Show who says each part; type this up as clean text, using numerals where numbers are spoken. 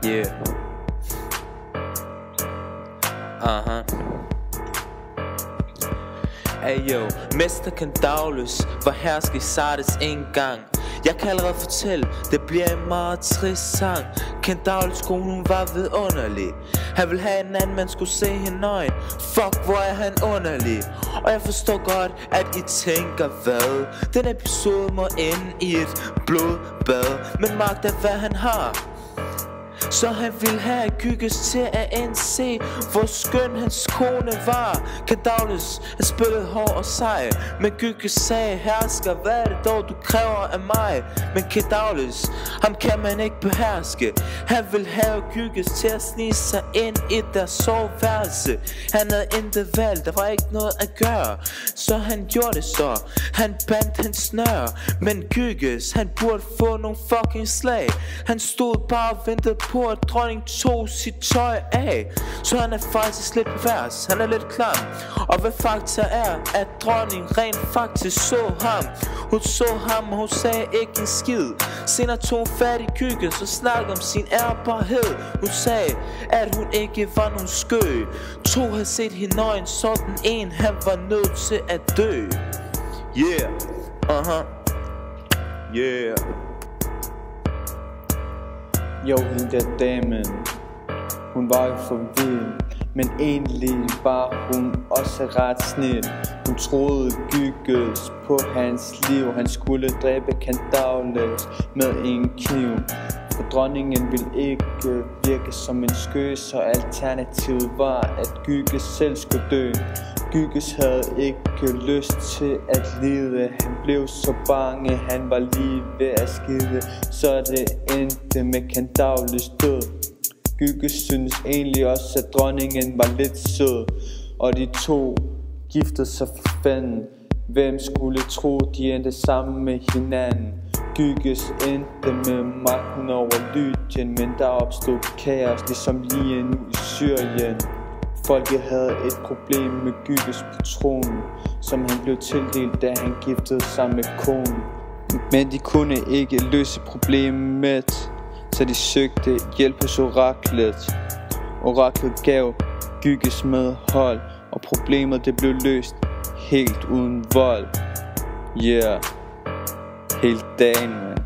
Speaker 1: Yeah. Ayo, mester Kandaules var hersk i Sardes en gang. Jeg kan allerede fortælle, det bliver en meget trist sang. Kandaules kone, hun var vidunderlig. Han ville have en anden, man skulle se hende nøgen. Fuck, hvor er han underlig. Og jeg forstår godt, at I tænker hvad. Den episode må ende i et blodbad. Men magt er hvad han har. Så han ville have Gygges til at indse, hvor skøn hans kone var. Kandaules, han spillede hård og sej, men Gygges sagde, hersker, hvad er det dog du kræver af mig? Men Kandaules, ham kan man ikke beherske. Han ville have Gygges til at snige sig ind i deres soveværelse. Han havde intet valg, der var ikke noget at gøre, så han gjorde det så. Han bandt hans snør, men Gygges, han burde få nogle fucking slag. Han stod bare og ventede på, at dronning tog sit tøj af. Så han er faktisk lidt pervers, han er lidt klam. Og hvad fakta er, at dronning rent faktisk så ham. Hun så ham, og hun sagde ikke en skid. Senere tog hun fat i Gygges og snakkede om sin ærbarhed. Hun sagde, at hun ikke var nogen skø. To havde set hende nøgen, sådan en, han var nødt til at dø. Yeah, yeah.
Speaker 2: Jo, hende der damen, hun var jo for vild, men egentlig var hun også ret snil. Hun troede Gygges på hans liv, han skulle dræbe Kandaules med en kniv. For dronningen ville ikke virke som en skø, så alternativet var, at Gygges selv skulle dø. Gygges havde ikke lyst til at lide. Han blev så bange, han var lige ved at skide. Så det endte med Kandaules død. Gygges synes egentlig også, at dronningen var lidt sød, og de to giftede sig for fanden. Hvem skulle tro, de endte sammen med hinanden? Gygges endte med magten over Lydien, men der opstod kaos, ligesom lige nu i Syrien. Folket havde et problem med Gygges på tronen, som han blev tildelt, da han giftede sig med konen. Men de kunne ikke løse problemet, så de søgte hjælp hos oraklet. Oraklet gav Gygges medhold, og problemet det blev løst helt uden vold. Yeah, helt dagen, man.